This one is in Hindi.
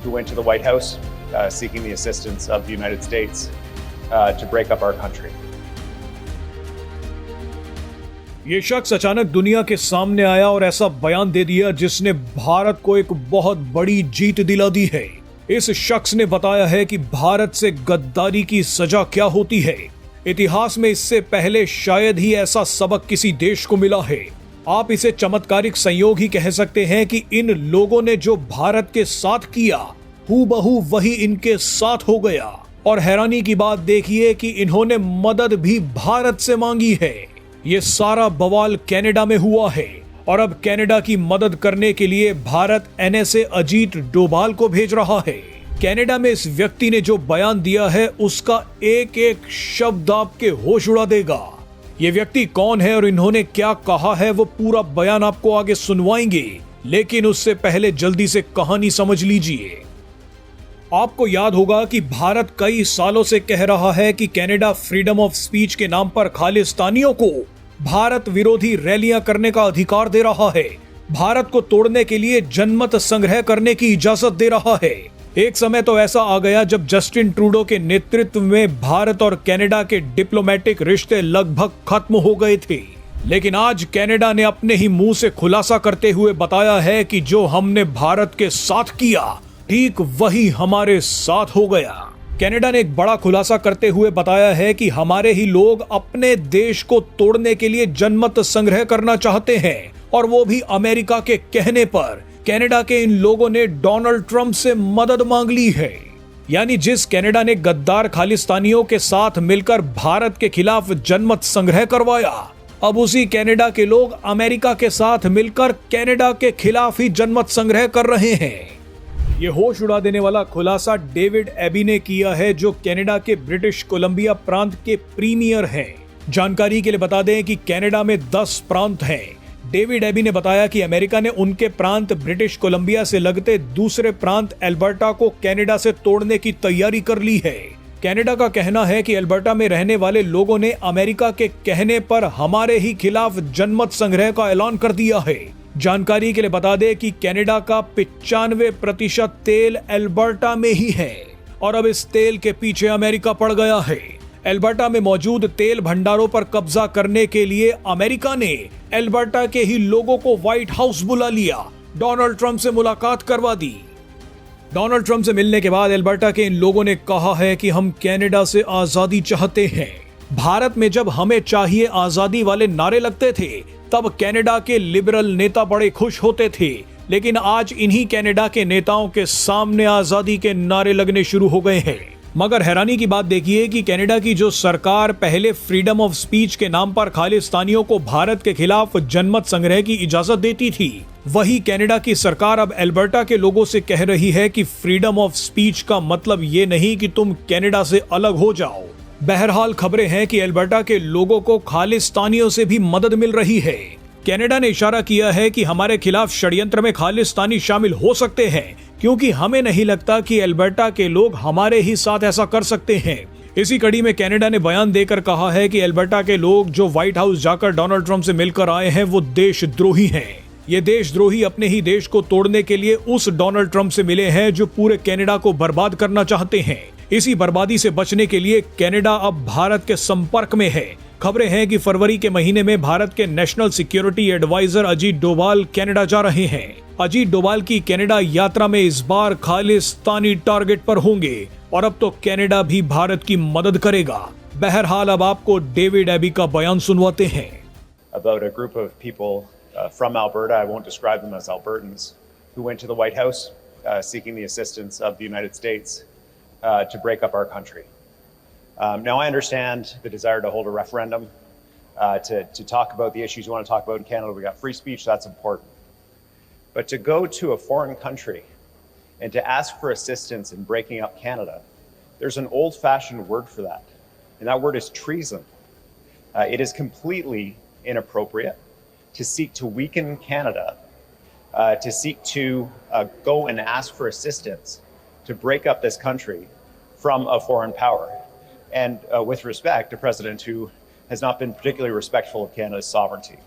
who went to the White House seeking the assistance of the United States to break up our country. ये शख्स अचानक दुनिया के सामने आया और ऐसा बयान दे दिया जिसने भारत को एक बहुत बड़ी जीत दिला दी है। इस शख्स ने बताया है कि भारत से गद्दारी की सजा क्या होती है। इतिहास में इससे पहले शायद ही ऐसा सबक किसी देश को मिला है। आप इसे चमत्कारिक संयोग ही कह सकते हैं कि इन लोगों ने जो भारत के साथ किया हूबहू वही इनके साथ हो गया। और हैरानी की बात देखिए कि इन्होंने मदद भी भारत से मांगी है। ये सारा बवाल कनाडा में हुआ है और अब कनाडा की मदद करने के लिए भारत एनएसए अजीत डोभाल को भेज रहा है। कनाडा में इस व्यक्ति ने जो बयान दिया है उसका एक एक शब्द आपके होश उड़ा देगा। ये व्यक्ति कौन है और इन्होंने क्या कहा है वो पूरा बयान आपको आगे सुनवाएंगे, लेकिन उससे पहले जल्दी से कहानी समझ लीजिए। आपको याद होगा कि भारत कई सालों से कह रहा है कि कनाडा फ्रीडम ऑफ स्पीच के नाम पर खालिस्तानियों को भारत विरोधी रैलियां करने का अधिकार दे रहा है, भारत को तोड़ने के लिए जनमत संग्रह करने की इजाजत दे रहा है। एक समय तो ऐसा आ गया जब जस्टिन ट्रूडो के नेतृत्व में भारत और कनाडा के डिप्लोमेटिक रिश्ते लगभग खत्म हो गए थे, लेकिन आज कनाडा ने अपने ही मुंह से खुलासा करते हुए बताया है कि जो हमने भारत के साथ किया ठीक वही हमारे साथ हो गया। कनाडा ने एक बड़ा खुलासा करते हुए बताया है कि हमारे ही लोग अपने देश को तोड़ने के लिए जनमत संग्रह करना चाहते हैं, और वो भी अमेरिका के कहने पर। कनाडा के इन लोगों ने डोनाल्ड ट्रंप से मदद मांग ली है। यानी जिस कनाडा ने गद्दार खालिस्तानियों के साथ मिलकर भारत के खिलाफ जनमत संग्रह करवाया, अब उसी कनाडा के लोग अमेरिका के साथ मिलकर कनाडा के खिलाफ ही जनमत संग्रह कर रहे हैं। ये होश उड़ा देने वाला खुलासा डेविड एबी ने किया है, जो कनाडा के ब्रिटिश कोलंबिया प्रांत के प्रीमियर हैं। जानकारी के लिए बता दें कि कनाडा में 10 प्रांत हैं। डेविड एबी ने बताया कि अमेरिका ने उनके प्रांत ब्रिटिश कोलंबिया से लगते दूसरे प्रांत एल्बर्टा को कनाडा से तोड़ने की तैयारी कर ली है। कनाडा का कहना है कि एल्बर्टा में रहने वाले लोगों ने अमेरिका के कहने पर हमारे ही खिलाफ जनमत संग्रह का ऐलान कर दिया है। जानकारी के लिए बता दें कि कनाडा का 95% तेल एल्बर्टा में ही है और अब इस तेल के पीछे अमेरिका पड़ गया है। एल्बर्टा में मौजूद तेल भंडारों पर कब्जा करने के लिए अमेरिका ने एल्बर्टा के ही लोगों को व्हाइट हाउस बुला लिया, डोनाल्ड ट्रंप से मुलाकात करवा दी। डोनाल्ड ट्रंप से मिलने के बाद एल्बर्टा के इन लोगों ने कहा है कि हम कनाडा से आजादी चाहते हैं। भारत में जब हमें चाहिए आजादी वाले नारे लगते थे तब कनाडा के लिबरल नेता बड़े खुश होते थे, लेकिन आज इन्हीं कनाडा के नेताओं के सामने आजादी के नारे लगने शुरू हो गए हैं। मगर हैरानी की बात देखिए कि कनाडा की जो सरकार पहले फ्रीडम ऑफ स्पीच के नाम पर खालिस्तानियों को भारत के खिलाफ जनमत संग्रह की इजाजत देती थी, वही कनाडा की सरकार अब एल्बर्टा के लोगों से कह रही है कि फ्रीडम ऑफ स्पीच का मतलब ये नहीं कि तुम कनाडा से अलग हो जाओ। बहरहाल खबरें हैं कि एल्बर्टा के लोगों को खालिस्तानियों से भी मदद मिल रही है। कनाडा ने इशारा किया है कि हमारे खिलाफ षड्यंत्र में खालिस्तानी शामिल हो सकते हैं, क्योंकि हमें नहीं लगता कि एल्बर्टा के लोग हमारे ही साथ ऐसा कर सकते हैं। इसी कड़ी में कनाडा ने बयान देकर कहा है कि एल्बर्टा के लोग जो व्हाइट हाउस जाकर डोनाल्ड ट्रंप से मिलकर आए हैं वो देशद्रोही हैं। ये देशद्रोही अपने ही देश को तोड़ने के लिए उस डोनाल्ड ट्रंप से मिले हैं जो पूरे कनाडा को बर्बाद करना चाहते हैं। इसी बर्बादी से बचने के लिए कनाडा अब भारत के संपर्क में है। खबरें हैं कि फरवरी के महीने में भारत के national security advisor Ajit Doval Canada जा रहे हैं। अजीत डोभाल की कनाडा यात्रा में इस बार खालिस्तानी टारगेट पर होंगे और अब तो कनाडा भी भारत की मदद करेगा। बहरहाल अब आपको डेविड एबी का बयान सुनवाते हैं। About a group of people from Alberta, I won't describe them as Albertans, who went to the White House seeking the assistance of the United States to break up our country. Now, I understand the desire to hold a referendum, to talk about the issues you want to talk about in Canada. We got free speech, that's important. But to go to a foreign country and to ask for assistance in breaking up Canada, there's an old-fashioned word for that, and that word is treason. It is completely inappropriate to seek to weaken Canada, to seek to go and ask for assistance to break up this country from a foreign power. And with respect, a president who has not been particularly respectful of Canada's sovereignty.